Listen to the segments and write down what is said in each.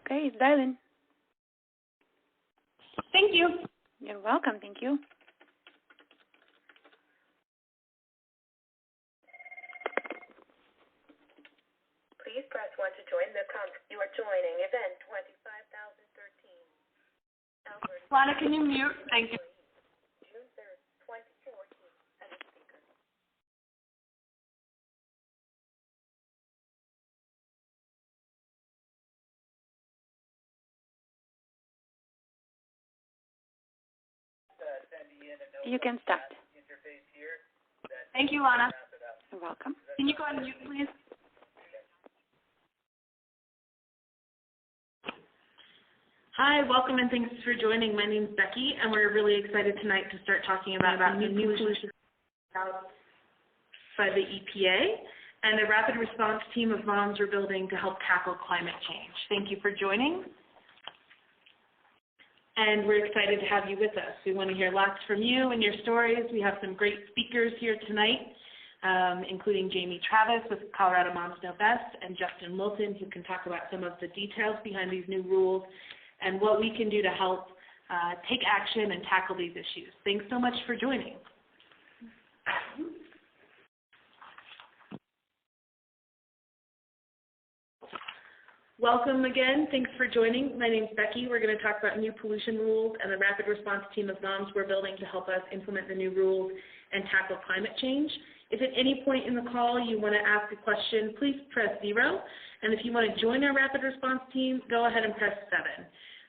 Okay, it's dialing. Thank you. You're welcome. Thank you. Please press 1 to join the conference. You are joining event 25,013. Lana, can you mute? Thank you. June 3rd, 2014, as a speaker. You can start. Thank you, Lana. You're welcome. Can you go on mute, please? Hi, welcome and thanks for joining. My name's Becky, and we're really excited tonight to start talking about the new solutions by the EPA and the rapid response team of moms we're building to help tackle climate change. Thank you for joining. And we're excited to have you with us. We want to hear lots from you and your stories. We have some great speakers here tonight, including Jamie Travis with Colorado Moms Know Best and Justin Wilson, who can talk about some of the details behind these new rules and what we can do to help take action and tackle these issues. Thanks so much for joining. Welcome again. Thanks for joining. My name's Becky. We're going to talk about new pollution rules and the rapid response team of moms we're building to help us implement the new rules and tackle climate change. If at any point in the call you want to ask a question, please press 0. And if you want to join our rapid response team, go ahead and press 7.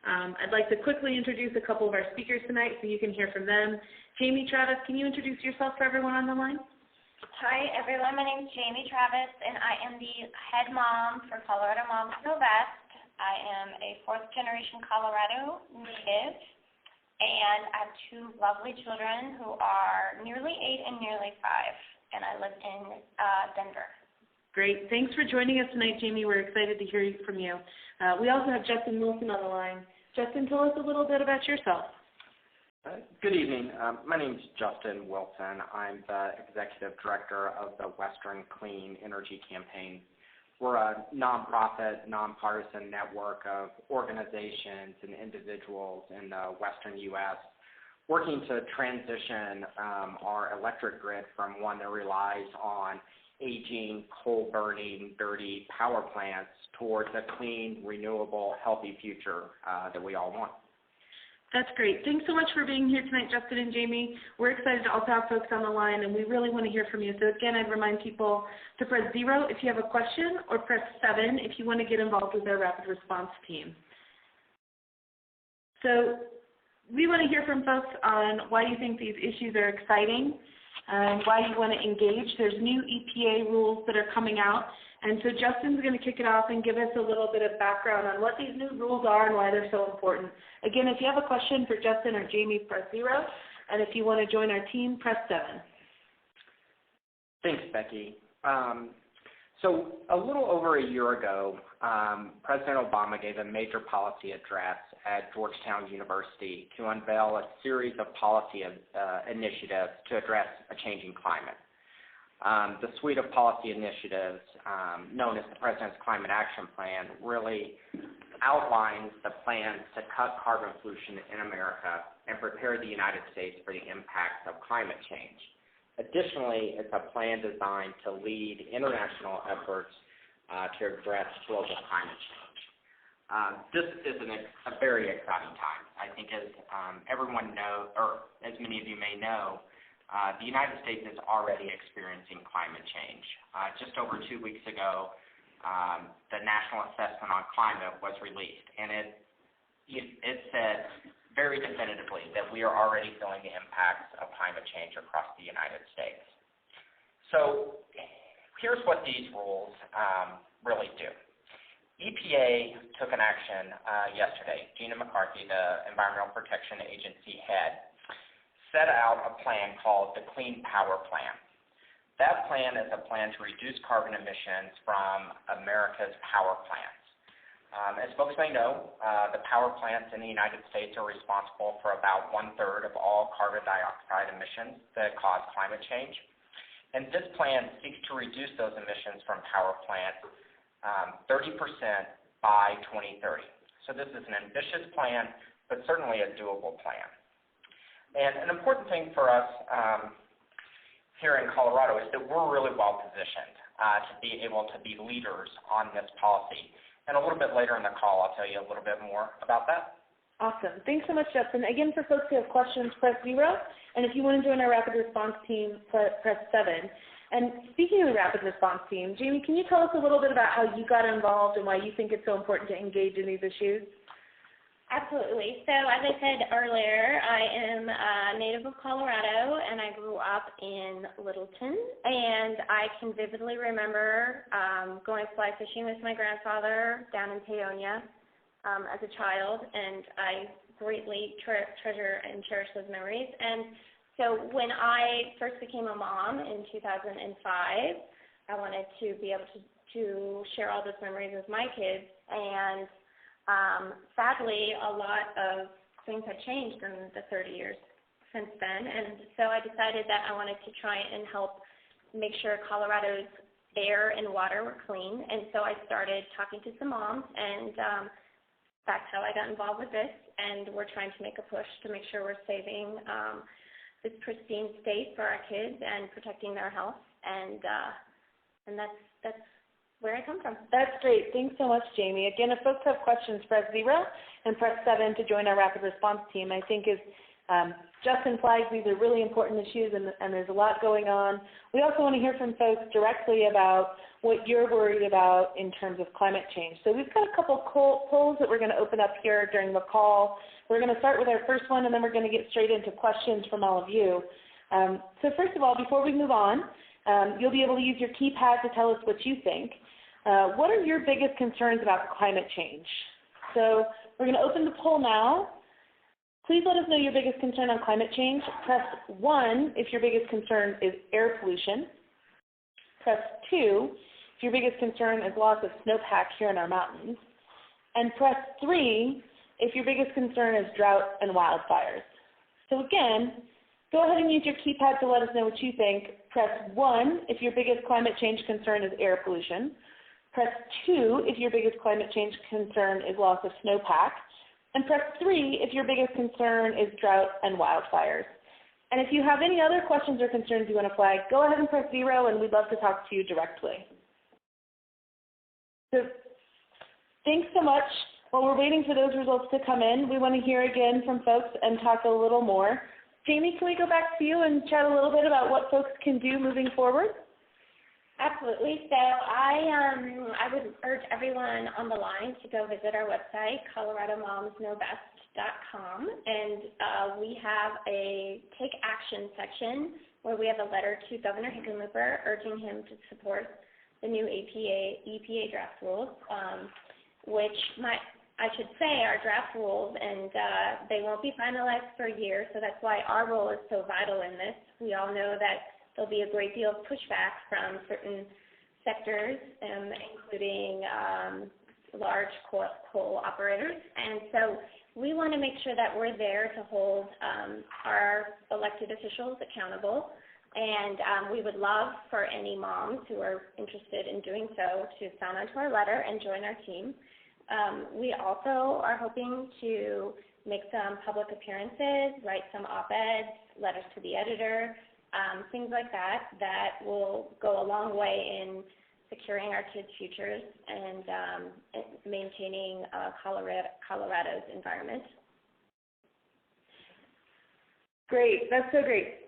I'd like to quickly introduce a couple of our speakers tonight so you can hear from them. Jamie Travis, can you introduce yourself for everyone on the line? Hi, everyone. My name is Jamie Travis, and I am the head mom for Colorado Moms Know Best. I am a fourth-generation Colorado native, and I have 2 lovely children who are nearly 8 and nearly 5, and I live in Denver. Great. Thanks for joining us tonight, Jamie. We're excited to hear from you. We also have Justin Wilson on the line. Justin, tell us a little bit about yourself. Good evening. My name is Justin Wilson. I'm the Executive Director of the Western Clean Energy Campaign. We're a nonprofit, nonpartisan network of organizations and individuals in the Western U.S. working to transition our electric grid from one that relies on aging, coal-burning, dirty power plants towards a clean, renewable, healthy future that we all want. That's great. Thanks so much for being here tonight, Justin and Jamie. We're excited to also have folks on the line, and we really want to hear from you. So again, I'd remind people to press 0 if you have a question, or press 7 if you want to get involved with our rapid response team. So we want to hear from folks on why you think these issues are exciting, why you want to engage. There's new EPA rules that are coming out. And so Justin's going to kick it off and give us a little bit of background on what these new rules are and why they're so important. Again, if you have a question for Justin or Jamie, press 0. And if you want to join our team, press 7. Thanks, Becky. So a little over a year ago, President Obama gave a major policy address at Georgetown University to unveil a series of policy initiatives to address a changing climate. The suite of policy initiatives known as the President's Climate Action Plan really outlines the plans to cut carbon pollution in America and prepare the United States for the impacts of climate change. Additionally, it's a plan designed to lead international efforts to address global climate change. This is a very exciting time. I think as everyone knows, or as many of you may know, the United States is already experiencing climate change. Just over 2 weeks ago, the National Assessment on Climate was released, and it said very definitively that we are already feeling the impacts of climate change across the United States. So here's what these rules really do. EPA took an action yesterday. Gina McCarthy, the Environmental Protection Agency head, set out a plan called the Clean Power Plan. That plan is a plan to reduce carbon emissions from America's power plants. As folks may know, the power plants in the United States are responsible for about 1/3 of all carbon dioxide emissions that cause climate change. And this plan seeks to reduce those emissions from power plants 30% by 2030. So this is an ambitious plan, but certainly a doable plan. And an important thing for us here in Colorado is that we're really well positioned to be able to be leaders on this policy. And a little bit later in the call, I'll tell you a little bit more about that. Awesome. Thanks so much, Justin. Again, for folks who have questions, press 0. And if you want to join our rapid response team, press 7. And speaking of the rapid response team, Jamie, can you tell us a little bit about how you got involved and why you think it's so important to engage in these issues? Absolutely. So as I said earlier, I am a native of Colorado, and I grew up in Littleton. And I can vividly remember going fly fishing with my grandfather down in Paonia as a child, and I greatly treasure and cherish those memories. And so when I first became a mom in 2005, I wanted to be able to share all those memories with my kids. And sadly, a lot of things have changed in the 30 years since then. And so I decided that I wanted to try and help make sure Colorado's air and water were clean. And so I started talking to some moms, and that's how I got involved with this. And we're trying to make a push to make sure we're saving this pristine state for our kids and protecting their health. And that's where I come from. That's great. Thanks so much, Jamie. Again, if folks have questions, press 0 and press 7 to join our rapid response team. I think as Justin flagged, these are really important issues, and there's a lot going on. We also want to hear from folks directly about what you're worried about in terms of climate change. So we've got a couple polls that we're going to open up here during the call. We're going to start with our first one, and then we're going to get straight into questions from all of you. So first of all, before we move on, you'll be able to use your keypad to tell us what you think. What are your biggest concerns about climate change? So we're going to open the poll now. Please let us know your biggest concern on climate change. Press 1 if your biggest concern is air pollution. Press 2 if your biggest concern is loss of snowpack here in our mountains. And press 3 if your biggest concern is drought and wildfires. So again, go ahead and use your keypad to let us know what you think. Press 1 if your biggest climate change concern is air pollution. Press 2 if your biggest climate change concern is loss of snowpack. And press 3 if your biggest concern is drought and wildfires. And if you have any other questions or concerns you want to flag, go ahead and press 0, and we'd love to talk to you directly. So thanks so much. While we're waiting for those results to come in, we want to hear again from folks and talk a little more. Jamie, can we go back to you and chat a little bit about what folks can do moving forward? Absolutely. So I would urge everyone on the line to go visit our website, ColoradoMomsKnowBest.com, and we have a Take Action section where we have a letter to Governor Hickenlooper urging him to support the new EPA draft rules, which I should say are draft rules, and they won't be finalized for a year, so that's why our role is so vital in this. We all know that there'll be a great deal of pushback from certain sectors, including large coal operators. And so we want to make sure that we're there to hold our elected officials accountable. And we would love for any moms who are interested in doing so to sign on to our letter and join our team. We also are hoping to make some public appearances, write some op-eds, letters to the editor, things like that will go a long way in securing our kids' futures and maintaining Colorado's environment. Great. That's so great.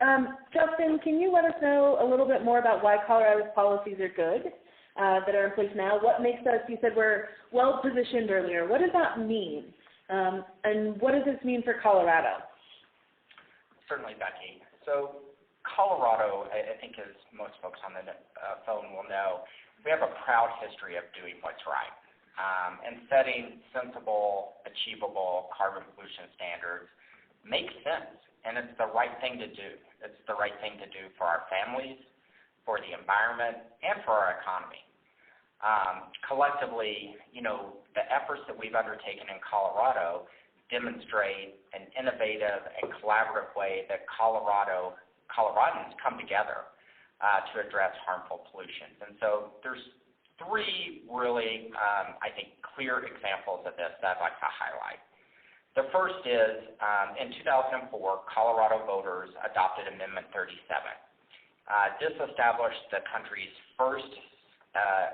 Justin, can you let us know a little bit more about why Colorado's policies are good that are in place now? What makes us, you said we're well positioned earlier. What does that mean? And what does this mean for Colorado? Certainly, Becky. So Colorado, I think as most folks on the phone will know, we have a proud history of doing what's right and setting sensible, achievable carbon pollution standards makes sense, and it's the right thing to do. It's the right thing to do for our families, for the environment, and for our economy. Collectively, the efforts that we've undertaken in Colorado demonstrate an innovative and collaborative way that Coloradans come together to address harmful pollutions. And so there's three really, I think, clear examples of this that I'd like to highlight. The first is, in 2004, Colorado voters adopted Amendment 37. This established the country's first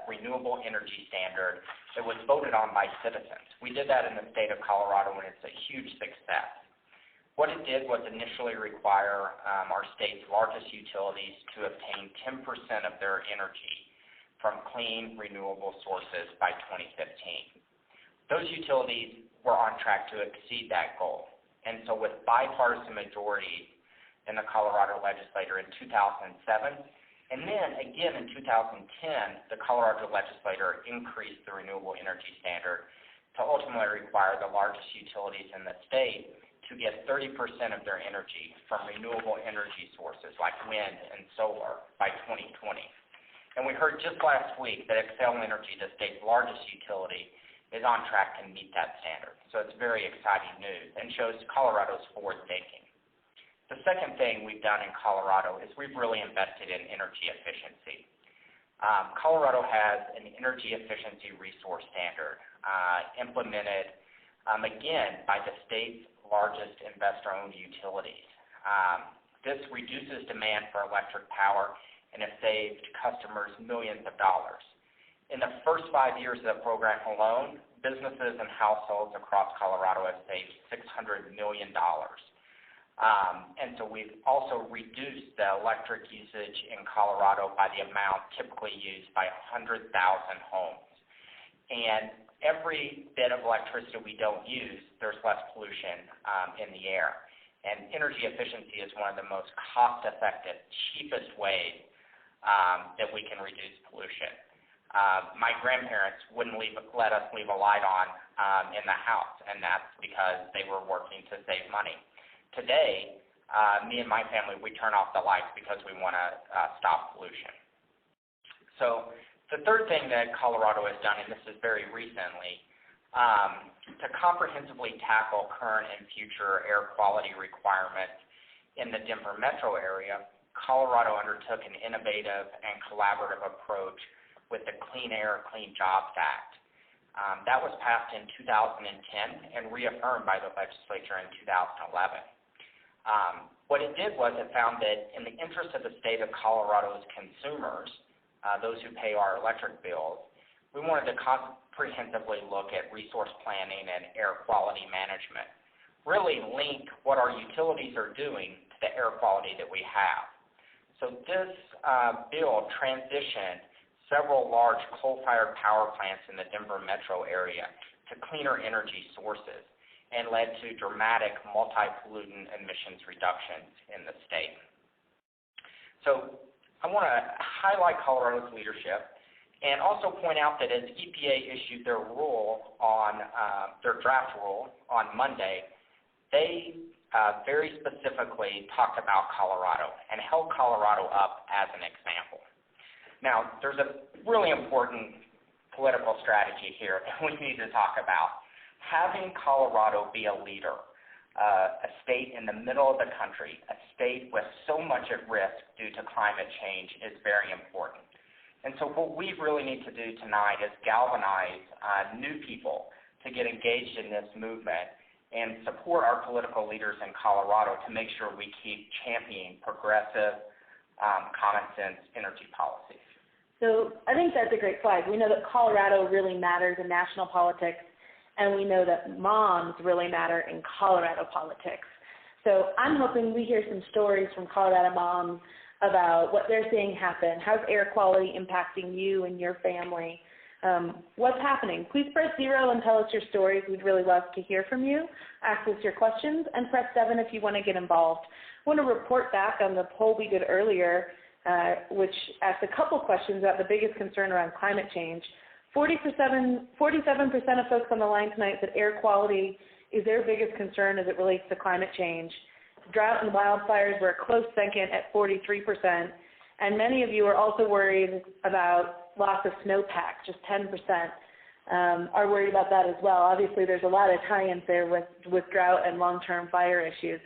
renewable energy standard that was voted on by citizens. We did that in the state of Colorado, and it's a huge success. What it did was initially require our state's largest utilities to obtain 10% of their energy from clean, renewable sources by 2015. Those utilities were on track to exceed that goal. And so with bipartisan majorities in the Colorado legislature in 2007, and then again in 2010, the Colorado legislature increased the renewable energy standard to ultimately require the largest utilities in the state to get 30% of their energy from renewable energy sources like wind and solar by 2020. And we heard just last week that Xcel Energy, the state's largest utility, is on track to meet that standard. So it's very exciting news and shows Colorado's forward thinking. The second thing we've done in Colorado is we've really invested in energy efficiency. Colorado has an energy efficiency resource standard implemented, again, by the state's largest investor-owned utilities. This reduces demand for electric power and has saved customers millions of dollars. In the first 5 years of the program alone, businesses and households across Colorado have saved $600 million. And so we've also reduced the electric usage in Colorado by the amount typically used by 100,000 homes. And every bit of electricity we don't use, there's less pollution in the air. And energy efficiency is one of the most cost-effective, cheapest ways that we can reduce pollution. My grandparents wouldn't let us leave a light on in the house, and that's because they were working to save money. Today, me and my family, we turn off the lights because we want to stop pollution. So the third thing that Colorado has done, and this is very recently, to comprehensively tackle current and future air quality requirements in the Denver metro area, Colorado undertook an innovative and collaborative approach with the Clean Air, Clean Jobs Act. That was passed in 2010 and reaffirmed by the legislature in 2011. What it did was it found that in the interest of the state of Colorado's consumers, those who pay our electric bills, we wanted to comprehensively look at resource planning and air quality management, really link what our utilities are doing to the air quality that we have. So this bill transitioned several large coal-fired power plants in the Denver metro area to cleaner energy sources and led to dramatic multi-pollutant emissions reductions in the state. So I want to highlight Colorado's leadership and also point out that as EPA issued their rule on their draft rule on Monday, they very specifically talked about Colorado and held Colorado up as an example. Now, there's a really important political strategy here that we need to talk about. Having Colorado be a leader, a state in the middle of the country, a state with so much at risk due to climate change is very important. And so what we really need to do tonight is galvanize new people to get engaged in this movement and support our political leaders in Colorado to make sure we keep championing progressive, common sense energy policies. So I think that's a great slide. We know that Colorado really matters in national politics, and we know that moms really matter in Colorado politics. So I'm hoping we hear some stories from Colorado moms about what they're seeing happen. How's air quality impacting you and your family? What's happening? Please press 0 and tell us your stories. We'd really love to hear from you. Ask us your questions, and press 7 if you want to get involved. I want to report back on the poll we did earlier, which asked a couple questions about the biggest concern around climate change. 47% of folks on the line tonight said air quality is their biggest concern as it relates to climate change. Drought and wildfires were a close second at 43%, and many of you are also worried about loss of snowpack, just 10%. Are worried about that as well. Obviously, there's a lot of tie-ins there with drought and long-term fire issues.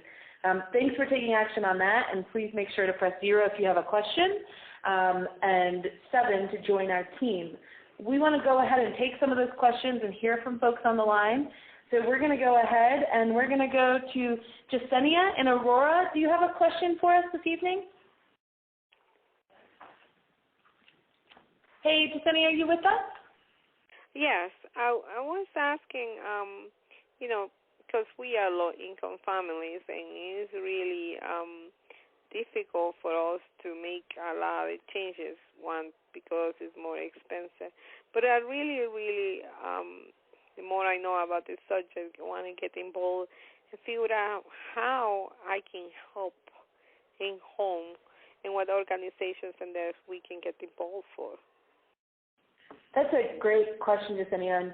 Thanks for taking action on that, and please make sure to press 0 if you have a question, and 7 to join our team. we want to go ahead and take some of those questions and hear from folks on the line. So we're going to go ahead and we're going to go to Jasenia in Aurora. Do you have a question for us this evening? Hey, Jasenia, are you with us? Yes, I was asking, because we are low-income families, and it's really difficult for us to make a lot of changes, one, because it's more expensive. But I really, the more I know about this subject, I want to get involved and figure out how I can help in home and what organizations and there we can get involved for. That's a great question, Jasenia. And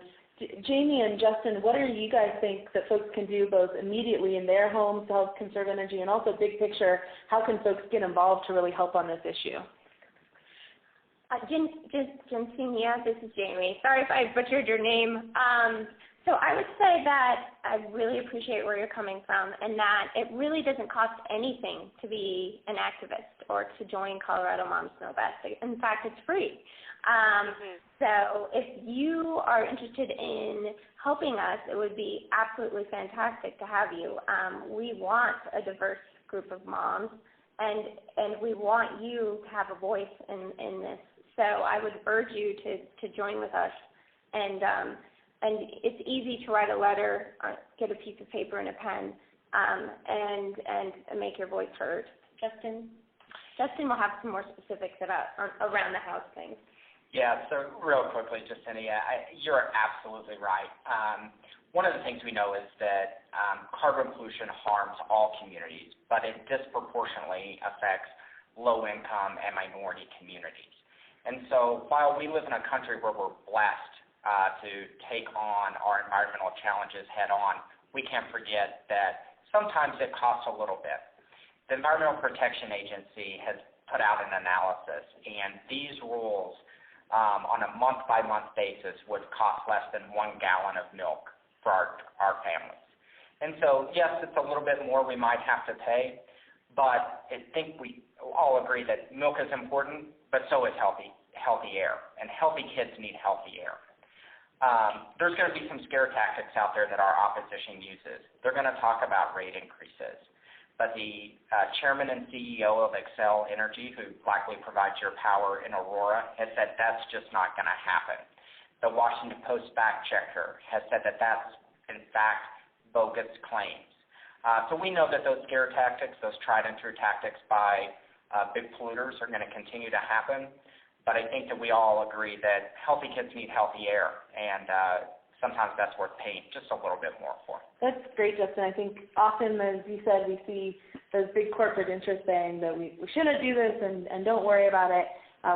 Jamie and Justin, what do you guys think that folks can do both immediately in their homes to help conserve energy, and also big picture, how can folks get involved to really help on this issue? Jasenia, this is Jamie. Sorry if I butchered your name. So I would say that I really appreciate where you're coming from, and that it really doesn't cost anything to be an activist or to join Colorado Moms Know Best. In fact, it's free. So if you are interested in helping us, it would be absolutely fantastic to have you. We want a diverse group of moms, and we want you to have a voice in this. So I would urge you to join with us. And it's easy to write a letter, get a piece of paper and a pen, and make your voice heard. Justin will have some more specifics about around the house things. Yeah, so real quickly, Jasenia, you're absolutely right. One of the things we know is that carbon pollution harms all communities, but it disproportionately affects low-income and minority communities. And so while we live in a country where we're blessed to take on our environmental challenges head-on, we can't forget that sometimes it costs a little bit. The Environmental Protection Agency has put out an analysis, and these rules on a month-by-month basis would cost less than 1 gallon of milk for our families. And so, yes, it's a little bit more we might have to pay, but I think we all agree that milk is important, but so is healthy air, and healthy kids need healthy air. There's going to be some scare tactics out there that our opposition uses. They're going to talk about rate increases. But the chairman and CEO of Xcel Energy, who likely provides your power in Aurora, has said that's just not going to happen. The Washington Post fact checker has said that that's, in fact, bogus claims. So we know that those scare tactics, those tried and true tactics by big polluters are going to continue to happen. But I think that we all agree that healthy kids need healthy air, and sometimes that's worth paying just a little bit more for. That's great, Justin. I think often, as you said, we see those big corporate interests saying that we shouldn't do this and don't worry about it,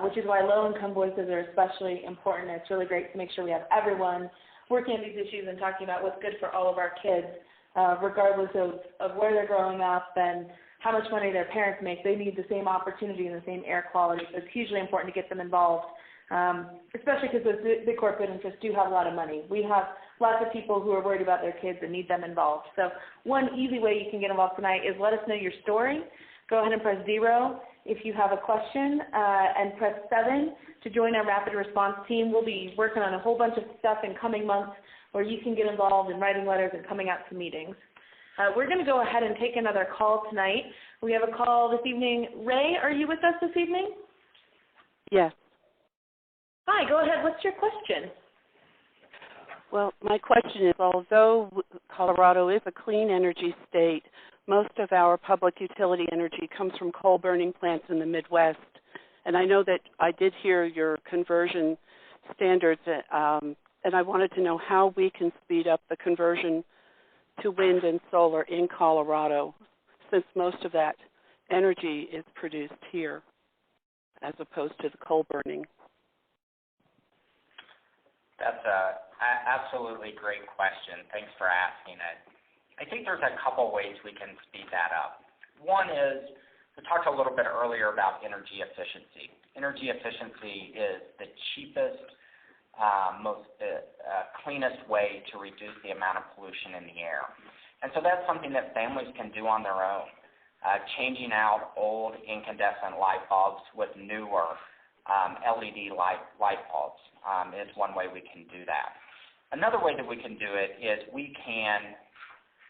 which is why low-income voices are especially important. It's really great to make sure we have everyone working on these issues and talking about what's good for all of our kids, regardless of where they're growing up and how much money their parents make. They need the same opportunity and the same air quality, so it's hugely important to get them involved. Especially because those big corporate interests do have a lot of money. We have lots of people who are worried about their kids and need them involved. So one easy way you can get involved tonight is let us know your story. Go ahead and press 0 if you have a question, and press 7 to join our rapid response team. We'll be working on a whole bunch of stuff in coming months where you can get involved in writing letters and coming out to meetings. We're going to go ahead and take another call tonight. We have a call this evening. Ray, are you with us this evening? Yes. Hi, go ahead. What's your question? Well, my question is, although Colorado is a clean energy state, most of our public utility energy comes from coal-burning plants in the Midwest. And I know that I did hear your conversion standards, and I wanted to know how we can speed up the conversion to wind and solar in Colorado, since most of that energy is produced here as opposed to the coal burning. That's an absolutely great question. Thanks for asking it. I think there's a couple ways we can speed that up. One is, we talked a little bit earlier about energy efficiency. Energy efficiency is the cheapest, most cleanest way to reduce the amount of pollution in the air. And so that's something that families can do on their own. Changing out old incandescent light bulbs with newer LED light bulbs is one way we can do that. Another way that we can do it is we can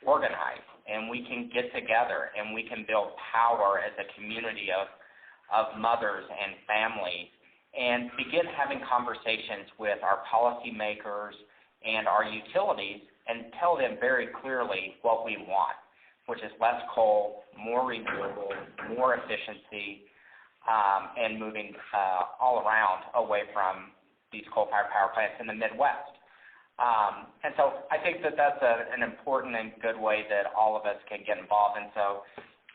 organize and we can get together and we can build power as a community of mothers and families and begin having conversations with our policymakers and our utilities and tell them very clearly what we want, which is less coal, more renewables, more efficiency, and moving all around away from these coal-fired power plants in the Midwest. And so I think that that's an important and good way that all of us can get involved. And so,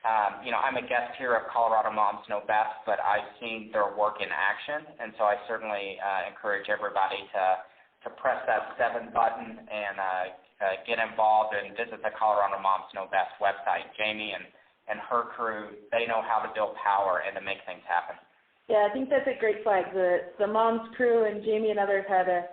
I'm a guest here of Colorado Moms Know Best, but I've seen their work in action. And so I certainly encourage everybody to press that 7 button and get involved and visit the Colorado Moms Know Best website. Jamie and her crew, they know how to build power and to make things happen. Yeah, I think that's a great flag. The Moms crew and Jamie and others had a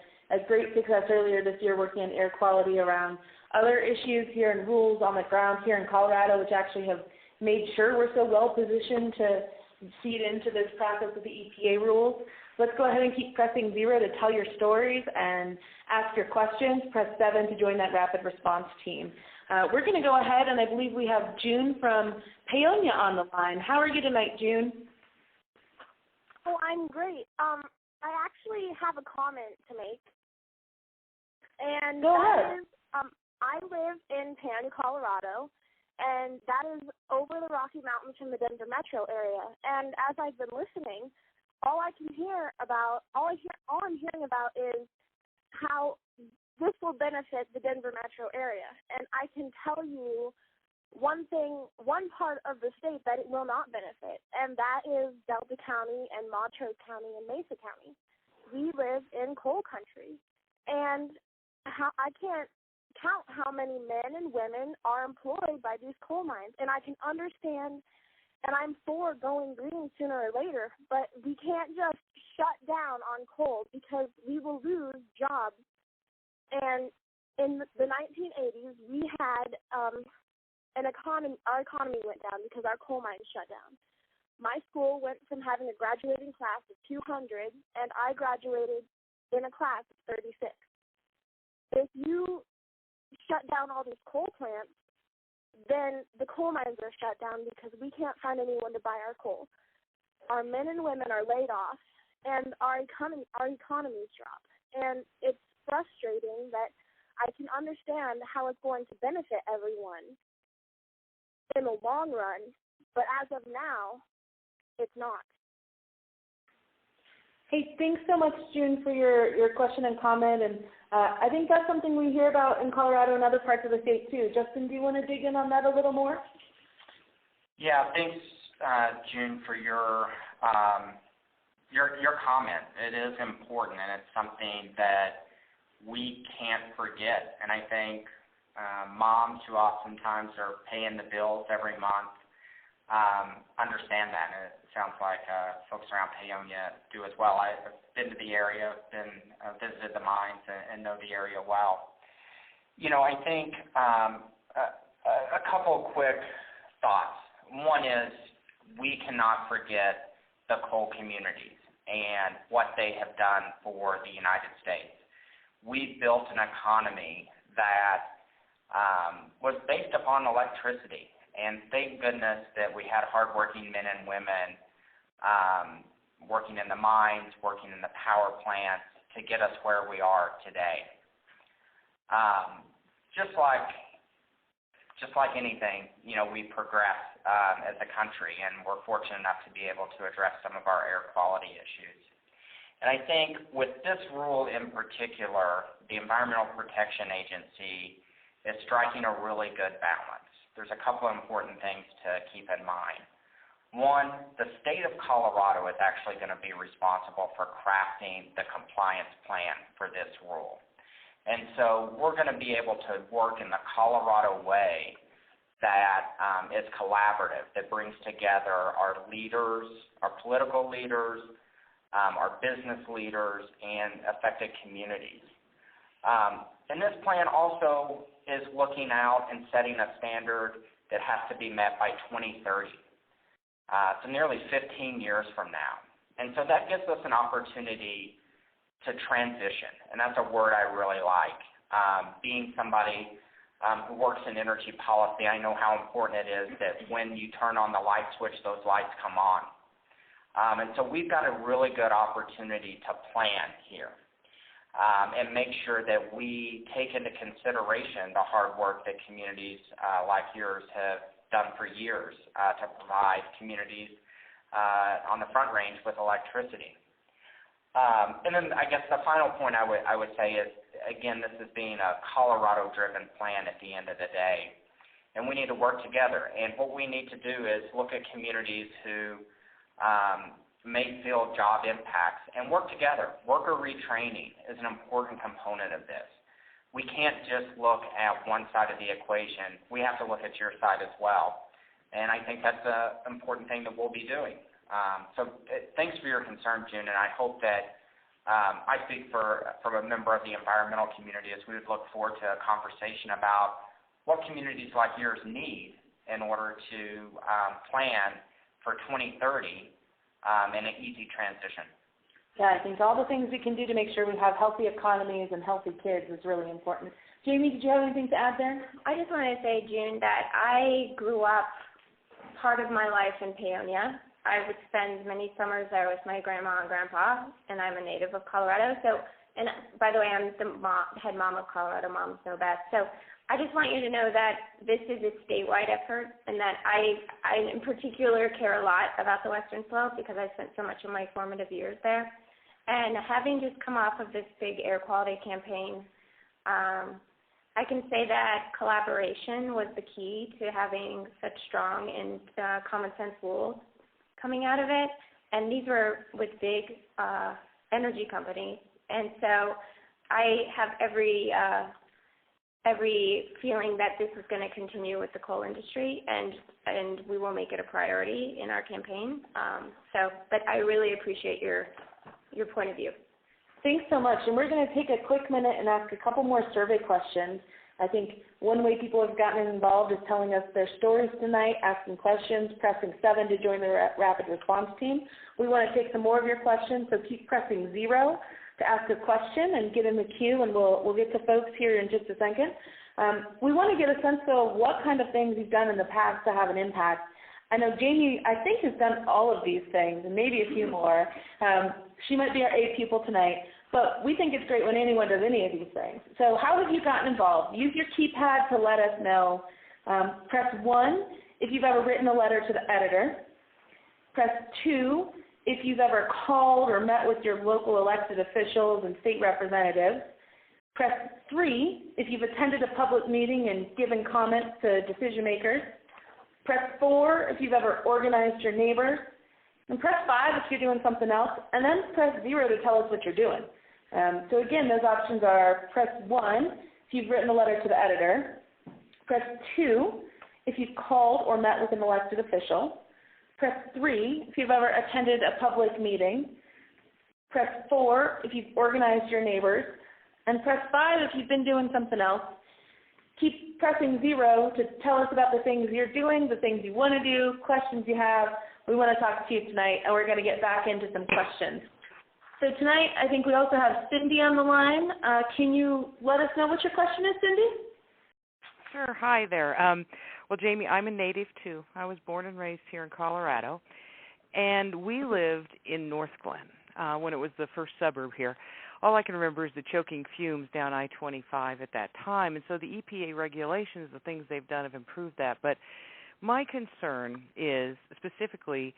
great success earlier this year working on air quality around other issues here and rules on the ground here in Colorado, which actually have made sure we're so well positioned to feed into this process with the EPA rules. Let's go ahead and keep pressing 0 to tell your stories and ask your questions. Press 7 to join that rapid response team. We're going to go ahead, and I believe we have June from Paonia on the line. How are you tonight, June? Oh, I'm great. I actually have a comment to make. And go ahead. Is, I live in Paonia, Colorado, and that is over the Rocky Mountains from the Denver metro area. And as I've been listening, all I'm hearing about is how this will benefit the Denver metro area. And I can tell you one part of the state that it will not benefit, and that is Delta County and Montrose County and Mesa County. We live in coal country, and I can't count how many men and women are employed by these coal mines, and I can understand, and I'm for going green sooner or later, but we can't just shut down on coal because we will lose jobs. And in the 1980s, we had our economy went down because our coal mines shut down. My school went from having a graduating class of 200, and I graduated in a class of 36. If you shut down all these coal plants, then the coal mines are shut down because we can't find anyone to buy our coal. Our men and women are laid off, and our economies drop. And it's frustrating that I can understand how it's going to benefit everyone in the long run, but as of now, it's not. Hey, thanks so much, June, for your question and comment. And I think that's something we hear about in Colorado and other parts of the state, too. Justin, do you want to dig in on that a little more? Yeah, thanks, June, for your comment. It is important, and it's something that we can't forget. And I think moms who oftentimes are paying the bills every month understand that. And it sounds like folks around Paonia do as well. I've been to the area, visited the mines, and know the area well. I think a couple of quick thoughts. One is we cannot forget the coal communities and what they have done for the United States. We built an economy that was based upon electricity, and thank goodness that we had hardworking men and women working in the mines, working in the power plants to get us where we are today. Just like anything, we progress as a country, and we're fortunate enough to be able to address some of our air quality issues. And I think with this rule in particular, the Environmental Protection Agency is striking a really good balance. There's a couple of important things to keep in mind. One, the state of Colorado is actually going to be responsible for crafting the compliance plan for this rule. And so we're going to be able to work in the Colorado way that is collaborative, that brings together our leaders, our political leaders, our business leaders, and affected communities. And this plan also is looking out and setting a standard that has to be met by 2030. So nearly 15 years from now. And so that gives us an opportunity to transition, and that's a word I really like. Being somebody who works in energy policy, I know how important it is that when you turn on the light switch, those lights come on. And so we've got a really good opportunity to plan here and make sure that we take into consideration the hard work that communities like yours have done for years to provide communities on the Front Range with electricity. And then I guess the final point I would say is, again, this is being a Colorado-driven plan at the end of the day, and we need to work together. And what we need to do is look at communities who may feel job impacts and work together. Worker retraining is an important component of this. We can't just look at one side of the equation. We have to look at your side as well. And I think that's an important thing that we'll be doing. So thanks for your concern, June, and I hope that I speak from a member of the environmental community as we would look forward to a conversation about what communities like yours need in order to plan for 2030 and an easy transition. Yeah, I think all the things we can do to make sure we have healthy economies and healthy kids is really important. Jamie, did you have anything to add there? I just wanted to say, June, that I grew up part of my life in Paonia. I would spend many summers there with my grandma and grandpa, and I'm a native of Colorado. So, and by the way, I'm the head mom of Colorado Moms Know Best. So I just want you to know that this is a statewide effort, and that I in particular care a lot about the Western Slope because I spent so much of my formative years there. And having just come off of this big air quality campaign, I can say that collaboration was the key to having such strong and common sense rules coming out of it, and these were with big energy companies. And so I have every feeling that this is going to continue with the coal industry, and we will make it a priority in our campaign. But I really appreciate your point of view. Thanks so much. And we're going to take a quick minute and ask a couple more survey questions. I think one way people have gotten involved is telling us their stories tonight, asking questions, pressing 7 to join the rapid response team. We want to take some more of your questions, so keep pressing 0 to ask a question and get in the queue, and we'll get to folks here in just a second. We want to get a sense of what kind of things you've done in the past to have an impact. I know Jamie, I think, has done all of these things and maybe a few more. She might be our 8th pupil tonight. But we think it's great when anyone does any of these things. So how have you gotten involved? Use your keypad to let us know. Press 1 if you've ever written a letter to the editor. Press 2 if you've ever called or met with your local elected officials and state representatives. Press 3 if you've attended a public meeting and given comments to decision makers. Press 4 if you've ever organized your neighbors. And press 5 if you're doing something else. And then press 0 to tell us what you're doing. So again, those options are press 1 if you've written a letter to the editor, press 2 if you've called or met with an elected official, press 3 if you've ever attended a public meeting, press 4 if you've organized your neighbors, and press 5 if you've been doing something else. Keep pressing 0 to tell us about the things you're doing, the things you want to do, questions you have. We want to talk to you tonight, and we're going to get back into some questions. So tonight, I think we also have Cindy on the line. Can you let us know what your question is, Cindy? Sure. Hi there. Well, Jamie, I'm a native, too. I was born and raised here in Colorado, and we lived in North Glen when it was the first suburb here. All I can remember is the choking fumes down I-25 at that time, and so the EPA regulations, the things they've done have improved that. But my concern is specifically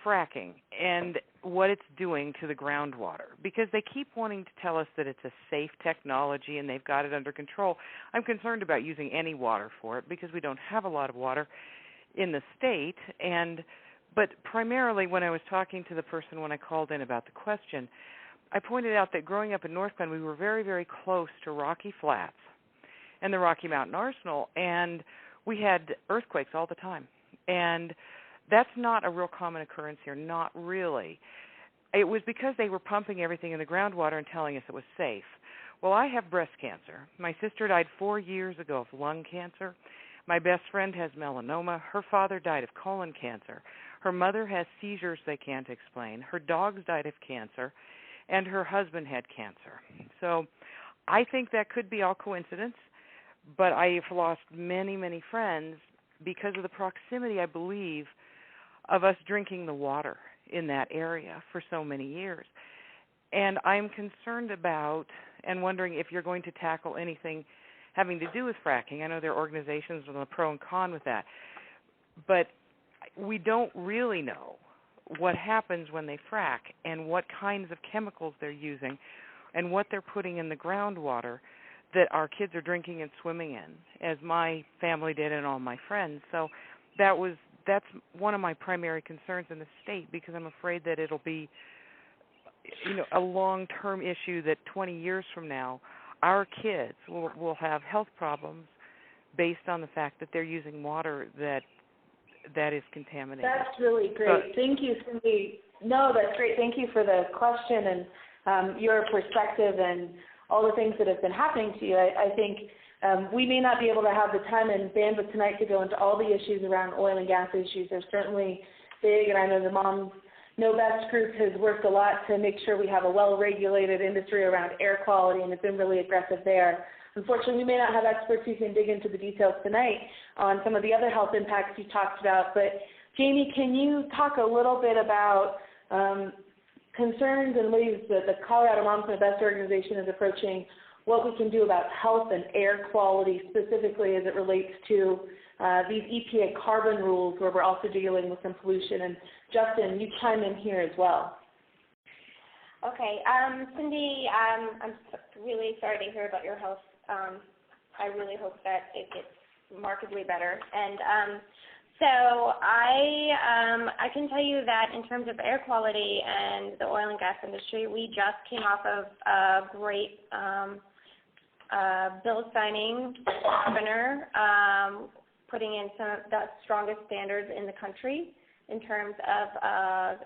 fracking and what it's doing to the groundwater, because they keep wanting to tell us that it's a safe technology and they've got it under control. I'm concerned about using any water for it because we don't have a lot of water in the state. But primarily when I was talking to the person when I called in about the question, I pointed out that growing up in North Glen, we were very, very close to Rocky Flats and the Rocky Mountain Arsenal, and we had earthquakes all the time. And that's not a real common occurrence here, not really. It was because they were pumping everything in the groundwater and telling us it was safe. Well, I have breast cancer. My sister died 4 years ago of lung cancer. My best friend has melanoma. Her father died of colon cancer. Her mother has seizures they can't explain. Her dogs died of cancer, and her husband had cancer. So I think that could be all coincidence, but I've lost many, many friends because of the proximity, I believe, of us drinking the water in that area for so many years. And I'm concerned about and wondering if you're going to tackle anything having to do with fracking. I know there are organizations with a pro and con with that, but we don't really know what happens when they frack and what kinds of chemicals they're using and what they're putting in the groundwater that our kids are drinking and swimming in, as my family did and all my friends. So that's one of my primary concerns in the state, because I'm afraid that it'll be, a long-term issue that 20 years from now, our kids will have health problems based on the fact that they're using water that is contaminated. That's really great. Thank you, Cindy. No, that's great. Thank you for the question and your perspective and all the things that have been happening to you. I think we may not be able to have the time and bandwidth tonight to go into all the issues around oil and gas issues. They're certainly big, and I know the Moms Know Best group has worked a lot to make sure we have a well-regulated industry around air quality, and it's been really aggressive there. Unfortunately, we may not have experts who can dig into the details tonight on some of the other health impacts you talked about, but Jamie, can you talk a little bit about concerns and ways that the Colorado Moms Know Best organization is approaching what we can do about health and air quality, specifically as it relates to these EPA carbon rules, where we're also dealing with some pollution? And Justin, you chime in here as well. Okay, Cindy, I'm really sorry to hear about your health. I really hope that it gets markedly better. And so I can tell you that in terms of air quality and the oil and gas industry, we just came off of a great bill signing governor, putting in some of the strongest standards in the country in terms of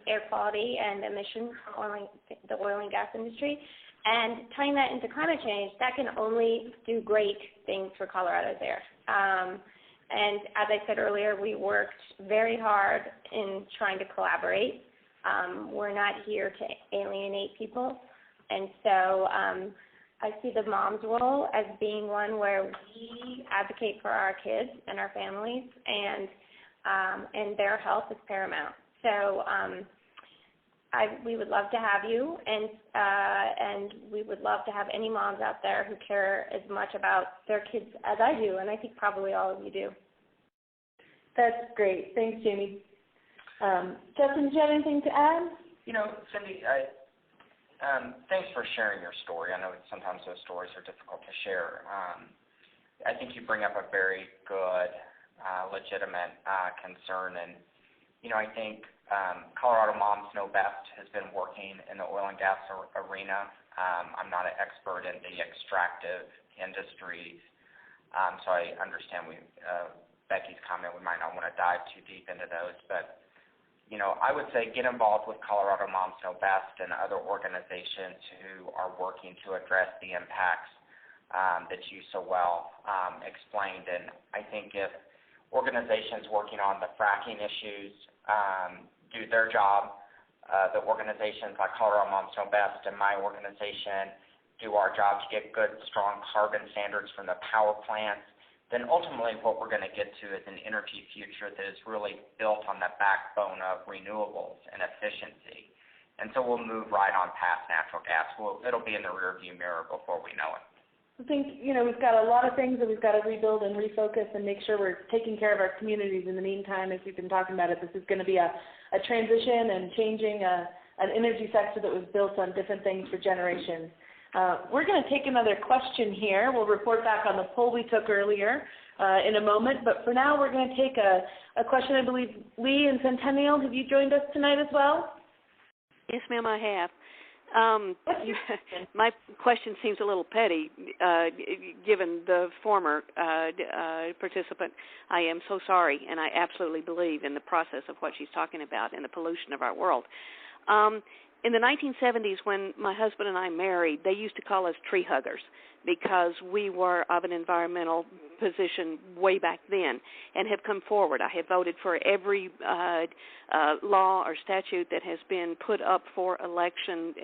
air quality and emissions from the oil and gas industry. And tying that into climate change, that can only do great things for Colorado's air. And as I said earlier, we worked very hard in trying to collaborate. We're not here to alienate people. And so I see the mom's role as being one where we advocate for our kids and our families, and their health is paramount. So we would love to have you, and we would love to have any moms out there who care as much about their kids as I do, and I think probably all of you do. That's great. Thanks, Jamie. Justin, do you have anything to add? Cindy, thanks for sharing your story. I know sometimes those stories are difficult to share. I think you bring up a very good, legitimate concern, and I think Colorado Moms Know Best has been working in the oil and gas arena. I'm not an expert in the extractive industries, so I understand Becky's comment. We might not want to dive too deep into those, but I would say get involved with Colorado Moms Know Best and other organizations who are working to address the impacts that you so well explained. And I think if organizations working on the fracking issues do their job, the organizations like Colorado Moms Know Best and my organization do our job to get good, strong carbon standards from the power plants, then ultimately what we're going to get to is an energy future that is really built on the backbone of renewables and efficiency. And so we'll move right on past natural gas. It'll be in the rearview mirror before we know it. I think, we've got a lot of things that we've got to rebuild and refocus and make sure we're taking care of our communities in the meantime. As we've been talking about it, this is going to be a transition and changing an energy sector that was built on different things for generations. We're going to take another question here. We'll report back on the poll we took earlier in a moment, but for now we're going to take a question. I believe Lee in Centennial, have you joined us tonight as well? Yes, ma'am, I have. My question seems a little petty, given the former participant. I am so sorry, and I absolutely believe in the process of what she's talking about and the pollution of our world. In the 1970s, when my husband and I married, they used to call us tree huggers because we were of an environmental position way back then and have come forward. I have voted for every law or statute that has been put up for election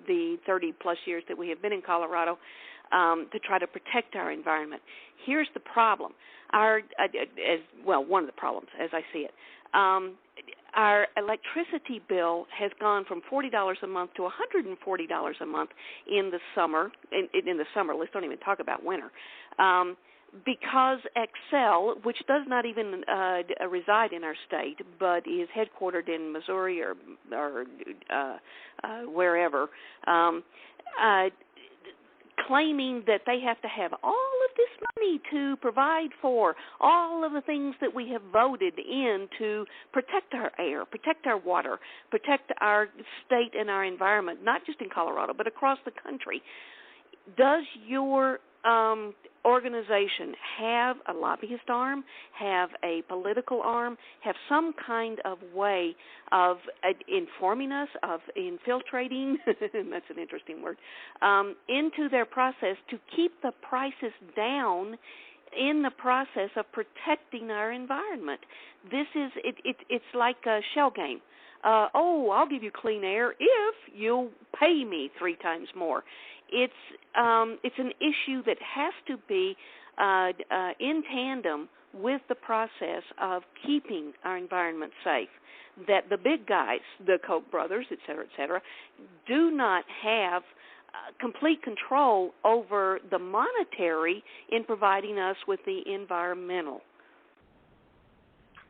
the 30-plus years that we have been in Colorado to try to protect our environment. Here's the problem. One of the problems, as I see it. Our electricity bill has gone from $40 a month to $140 a month in the summer. In the summer, let's don't even talk about winter. Because Xcel, which does not even reside in our state, but is headquartered in Missouri or wherever, claiming that they have to have all of this money to provide for all of the things that we have voted in to protect our air, protect our water, protect our state and our environment, not just in Colorado, but across the country. Does your organization have a lobbyist arm, have a political arm, have some kind of way of informing us, of infiltrating, that's an interesting word, into their process to keep the prices down in the process of protecting our environment? This is, it's like a shell game. I'll give you clean air if you'll pay me 3 times more. It's an issue that has to be in tandem with the process of keeping our environment safe, that the big guys, the Koch brothers, et cetera, do not have complete control over the monetary in providing us with the environmental.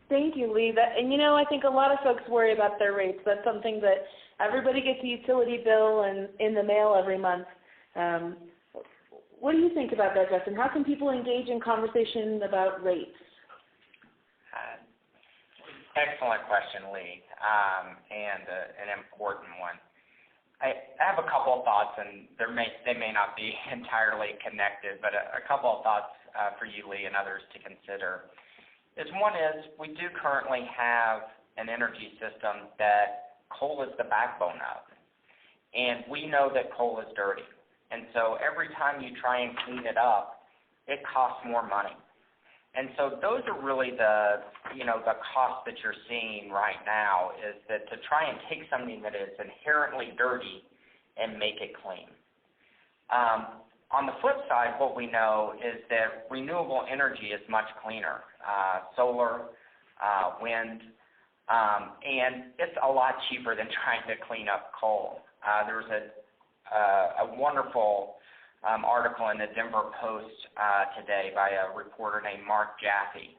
Thank you, Lee. I think a lot of folks worry about their rates. That's something that everybody gets a utility bill and in the mail every month. What do you think about that, Justin? How can people engage in conversation about rates? Excellent question, Lee, and an important one. I have a couple of thoughts, and they may not be entirely connected, but a couple of thoughts for you, Lee, and others to consider. One is we do currently have an energy system that coal is the backbone of, and we know that coal is dirty. And so every time you try and clean it up, it costs more money. And so those are really the costs that you're seeing right now, is that to try and take something that is inherently dirty and make it clean. On the flip side, what we know is that renewable energy is much cleaner. Solar, wind, and it's a lot cheaper than trying to clean up coal. There was a wonderful article in the Denver Post today by a reporter named Mark Jaffe,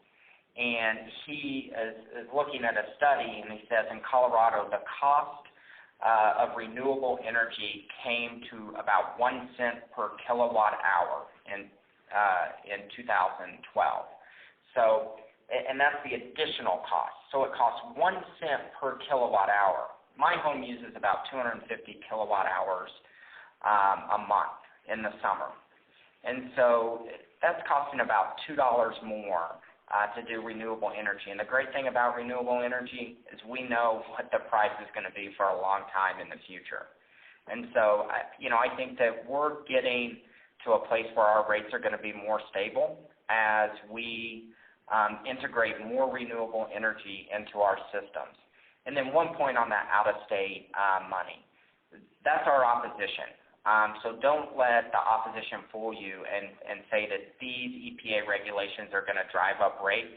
and he is looking at a study, and he says in Colorado the cost of renewable energy came to about 1 cent per kilowatt hour in 2012. So, and that's the additional cost. So it costs 1 cent per kilowatt hour. My home uses about 250 kilowatt hours a month in the summer. And so that's costing about $2 more to do renewable energy. And the great thing about renewable energy is we know what the price is going to be for a long time in the future. And so, I think that we're getting to a place where our rates are going to be more stable as we integrate more renewable energy into our systems. And then one point on that out-of-state money. That's our opposition. So don't let the opposition fool you and say that these EPA regulations are going to drive up rates.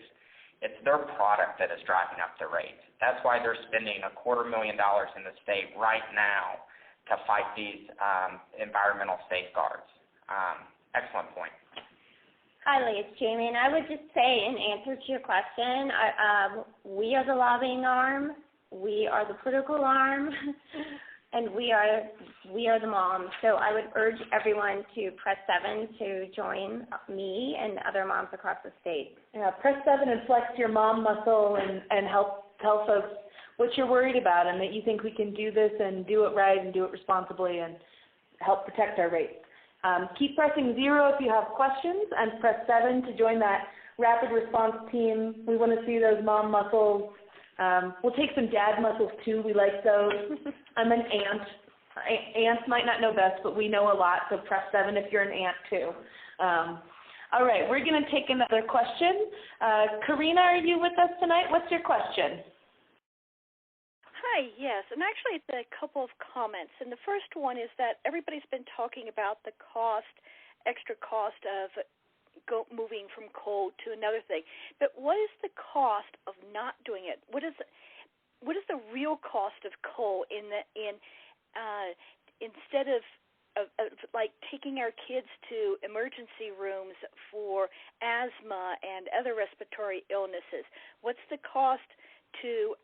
It's their product that is driving up the rates. That's why they're spending $250,000 in the state right now to fight these environmental safeguards. Excellent point. Hi, Lee. It's Jamie, and I would just say in answer to your question, we are the lobbying arm, we are the political arm, and we are the moms. So I would urge everyone to press 7 to join me and other moms across the state. Yeah, press 7 and flex your mom muscle and help tell folks what you're worried about and that you think we can do this and do it right and do it responsibly and help protect our rates. Keep pressing 0 if you have questions, and press 7 to join that rapid response team. We want to see those mom muscles. We'll take some dad muscles too. We like those. I'm an aunt. Aunts might not know best, but we know a lot, so press 7 if you're an aunt too. All right, we're going to take another question. Karina, are you with us tonight? What's your question? Hi, yes, and actually it's a couple of comments. And the first one is that everybody's been talking about the extra cost of moving from coal to another thing. But what is the cost of not doing it? What is the real cost of coal instead of like taking our kids to emergency rooms for asthma and other respiratory illnesses? What's the cost to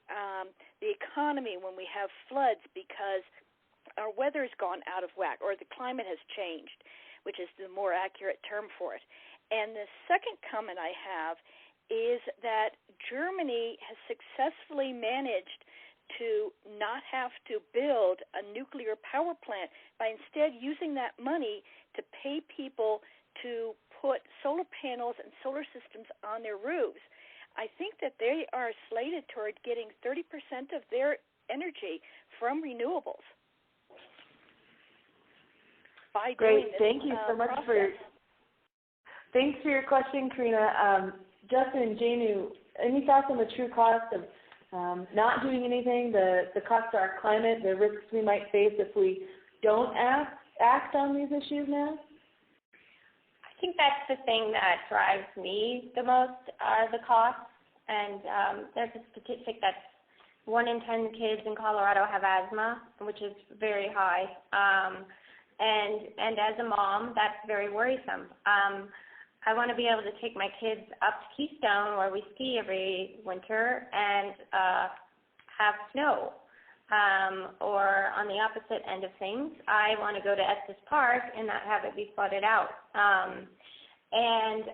the economy when we have floods because our weather's gone out of whack or the climate has changed, which is the more accurate term for it? And the second comment I have is that Germany has successfully managed to not have to build a nuclear power plant by instead using that money to pay people to put solar panels and solar systems on their roofs. I think that they are slated toward getting 30% of their energy from renewables. Great, thank you so much thanks for your question, Karina. Justin and Jamie, any thoughts on the true cost of not doing anything, the cost to our climate, the risks we might face if we don't act on these issues now? I think that's the thing that drives me the most, are the costs. And there's a statistic that 1 in 10 kids in Colorado have asthma, which is very high. And as a mom, that's very worrisome. I want to be able to take my kids up to Keystone, where we ski every winter, and have snow. Or on the opposite end of things, I want to go to Estes Park and not have it be flooded out. And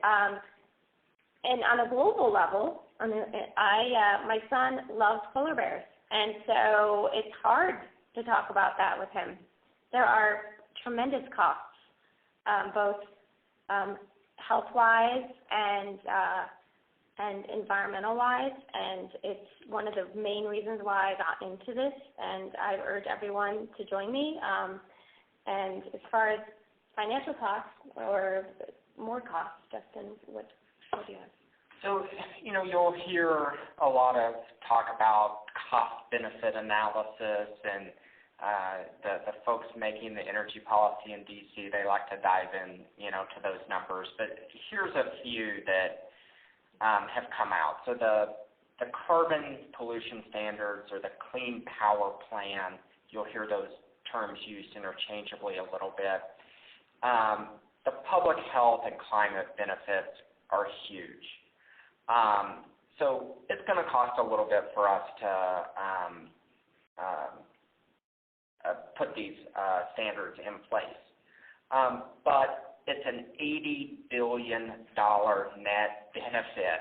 on a global level, my son loves polar bears, and so it's hard to talk about that with him. There are tremendous costs, both health-wise and environmental-wise, and it's one of the main reasons why I got into this, and I urge everyone to join me. And as far as financial costs or more costs, Justin, what do you have? So, you'll hear a lot of talk about cost-benefit analysis, and the folks making the energy policy in D.C., they like to dive in, to those numbers. But here's a few that have come out. So the carbon pollution standards or the Clean Power Plan, you'll hear those terms used interchangeably a little bit. The public health and climate benefits are huge. So it's going to cost a little bit for us to put these standards in place. But it's an $80 billion net benefit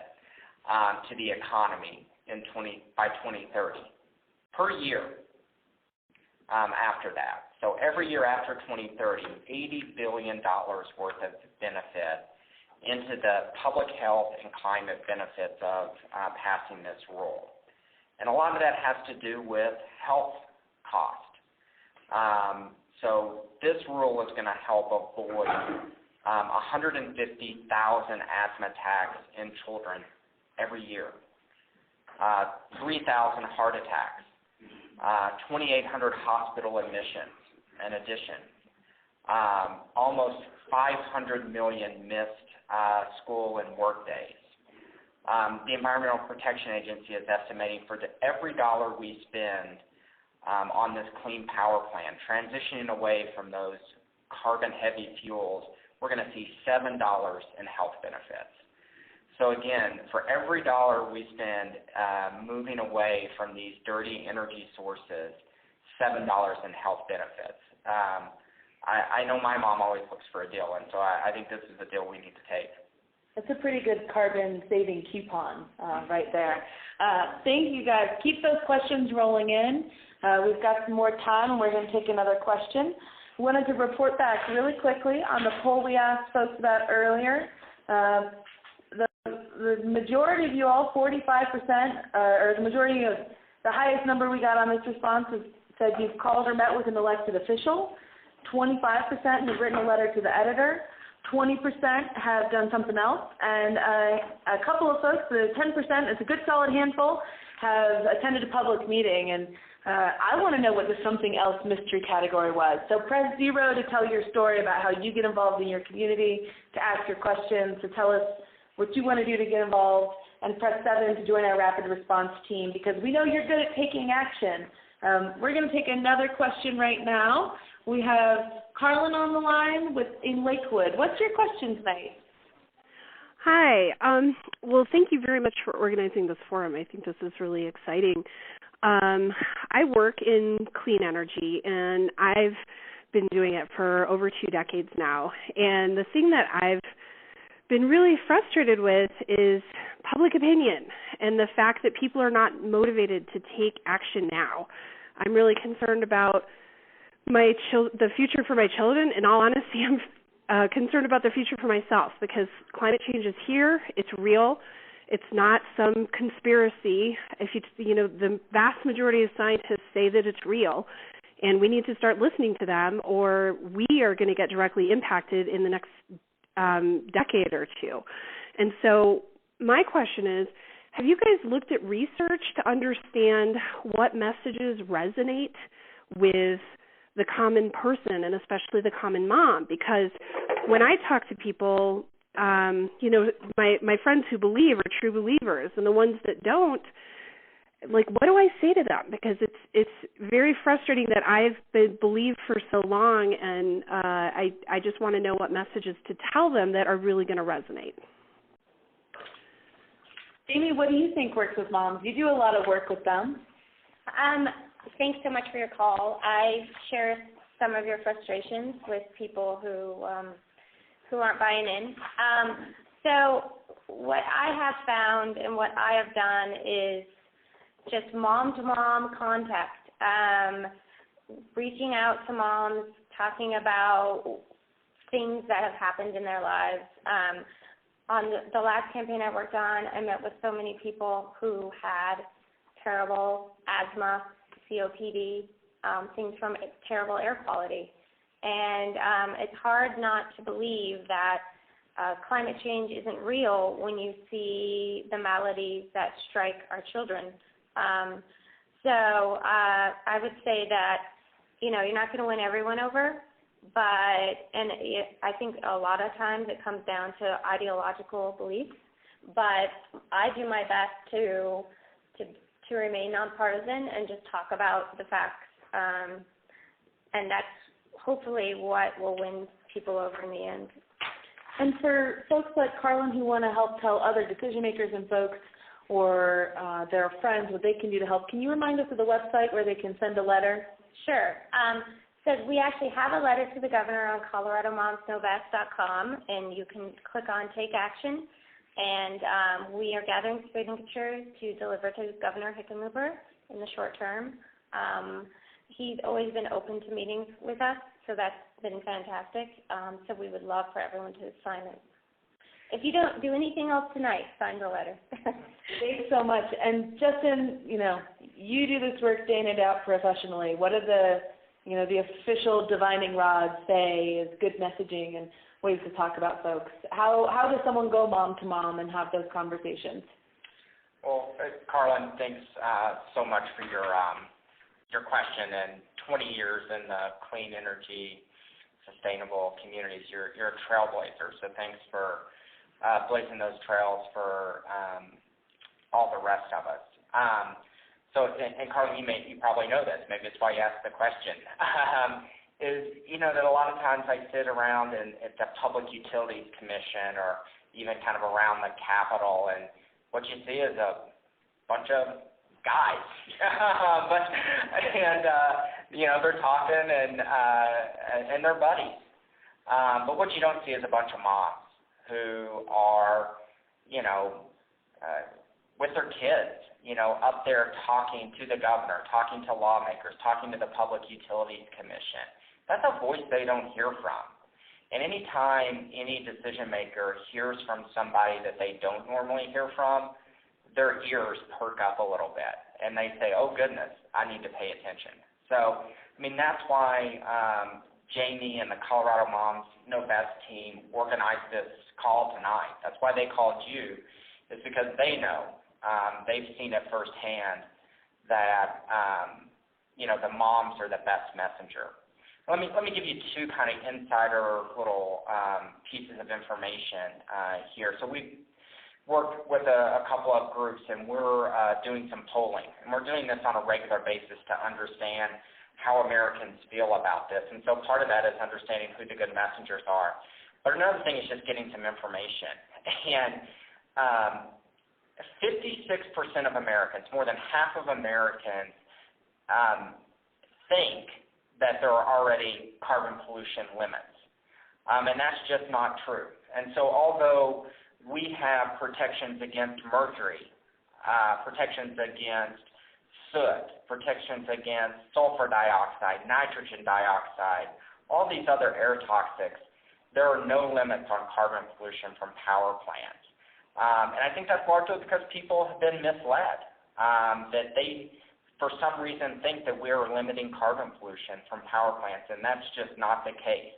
to the economy by 2030 per year after that. So every year after 2030, $80 billion worth of benefit into the public health and climate benefits of passing this rule. And a lot of that has to do with health cost. So this rule is going to help avoid 150,000 asthma attacks in children every year, 3,000 heart attacks, 2,800 hospital admissions in addition, almost 500 million missed school and work days. The Environmental Protection Agency is estimating for every dollar we spend on this Clean Power Plan, transitioning away from those carbon-heavy fuels, we're going to see $7 in health benefits. So again, for every dollar we spend moving away from these dirty energy sources, $7 in health benefits. I know my mom always looks for a deal, and so I think this is a deal we need to take. That's a pretty good carbon-saving coupon right there. Thank you, guys. Keep those questions rolling in. We've got some more time, and we're going to take another question. I wanted to report back really quickly on the poll we asked folks about earlier. The majority of you all, 45%, or the majority of the highest number we got on this response said you've called or met with an elected official. 25% have written a letter to the editor. 20% have done something else, and a couple of folks, the 10%, it's a good solid handful, have attended a public meeting, and I want to know what the something else mystery category was. So press 0 to tell your story about how you get involved in your community, to ask your questions, to tell us what you want to do to get involved, and press 7 to join our rapid response team, because we know you're good at taking action. We're going to take another question right now. We have Carlin on the line in Lakewood. What's your question tonight? Hi. Well, thank you very much for organizing this forum. I think this is really exciting. I work in clean energy, and I've been doing it for over 2 decades now. And the thing that I've been really frustrated with is public opinion and the fact that people are not motivated to take action now. I'm really concerned about the future for my children. In all honesty, I'm concerned about the future for myself, because climate change is here. It's real. It's not some conspiracy. The vast majority of scientists say that it's real, and we need to start listening to them, or we are going to get directly impacted in the next decade or 2. And so my question is, have you guys looked at research to understand what messages resonate with the common person, and especially the common mom? Because when I talk to people, my friends who believe are true believers, and the ones that don't, like, what do I say to them? Because it's very frustrating that I've been believed for so long, and I just want to know what messages to tell them that are really going to resonate. Amy, what do you think works with moms? You do a lot of work with them. Thanks so much for your call. I share some of your frustrations with people who aren't buying in. So what I have found and what I have done is just mom-to-mom contact, reaching out to moms, talking about things that have happened in their lives. On the last campaign I worked on, I met with so many people who had terrible asthma, COPD, things from terrible air quality. And it's hard not to believe that climate change isn't real when you see the maladies that strike our children. So I would say that, you're not going to win everyone over, I think a lot of times it comes down to ideological beliefs, but I do my best to remain nonpartisan and just talk about the facts, and that's hopefully what will win people over in the end. And for folks like Carlin who want to help tell other decision makers and folks or their friends what they can do to help, can you remind us of the website where they can send a letter? Sure. So we actually have a letter to the governor on ColoradoMomsKnowBest.com, and you can click on Take Action. And we are gathering signatures to deliver to Governor Hickenlooper in the short term. He's always been open to meetings with us, so that's been fantastic. So we would love for everyone to sign it. If you don't do anything else tonight, sign the letter. Thanks so much. And Justin, you do this work day in and out professionally. What are the official divining rods say is good messaging and ways to talk about folks? How does someone go mom to mom and have those conversations? Well, Carlin, thanks so much for your question. And 20 years in the clean energy, sustainable communities, you're a trailblazer. So thanks for blazing those trails for all the rest of us. And Carlin, you probably know this. Maybe that's why you asked the question. That a lot of times I sit around at the Public Utilities Commission or even kind of around the Capitol, and what you see is a bunch of guys. They're talking and they're buddies. But what you don't see is a bunch of moms who are, with their kids, up there talking to the governor, talking to lawmakers, talking to the Public Utilities Commission. That's a voice they don't hear from. And any time any decision maker hears from somebody that they don't normally hear from, their ears perk up a little bit, and they say, oh, goodness, I need to pay attention. So, that's why Jamie and the Colorado Moms Know Best team organized this call tonight. That's why they called you, is because they know, they've seen it firsthand that, the moms are the best messenger. Let me give you two kind of insider little pieces of information here. So we've worked with a couple of groups, and we're doing some polling. And we're doing this on a regular basis to understand how Americans feel about this. And so part of that is understanding who the good messengers are. But another thing is just getting some information. And 56% of Americans, more than half of Americans, think that there are already carbon pollution limits. And that's just not true. And so although we have protections against mercury, protections against soot, protections against sulfur dioxide, nitrogen dioxide, all these other air toxics, there are no limits on carbon pollution from power plants. And I think that's largely because people have been misled, that they, for some reason, think that we're limiting carbon pollution from power plants, and that's just not the case.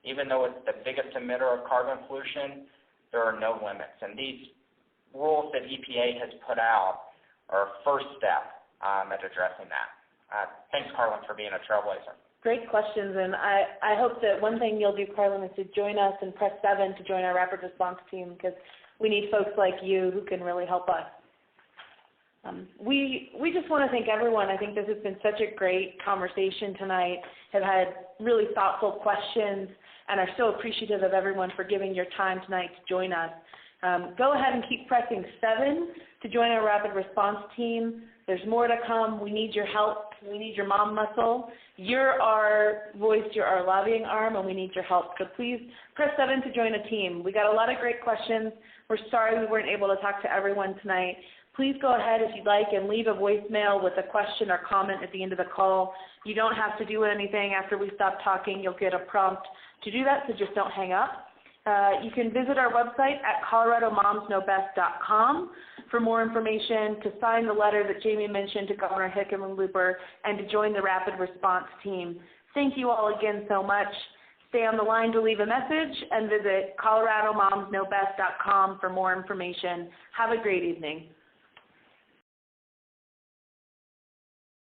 Even though it's the biggest emitter of carbon pollution, there are no limits. And these rules that EPA has put out are a first step at addressing that. Thanks, Carlin, for being a trailblazer. Great questions, and I hope that one thing you'll do, Carlin, is to join us and press 7 to join our rapid response team, because we need folks like you who can really help us. We just want to thank everyone. I think this has been such a great conversation tonight, have had really thoughtful questions, and are so appreciative of everyone for giving your time tonight to join us. Go ahead and keep pressing 7 to join our rapid response team. There's more to come. We need your help. We need your mom muscle. You're our voice. You're our lobbying arm, and we need your help. So please press 7 to join a team. We got a lot of great questions. We're sorry we weren't able to talk to everyone tonight. Please go ahead if you'd like and leave a voicemail with a question or comment at the end of the call. You don't have to do anything after we stop talking. You'll get a prompt to do that, so just don't hang up. You can visit our website at coloradomomsknowbest.com for more information, to sign the letter that Jamie mentioned to Governor Hickenlooper, and to join the rapid response team. Thank you all again so much. Stay on the line to leave a message, and visit coloradomomsknowbest.com for more information. Have a great evening.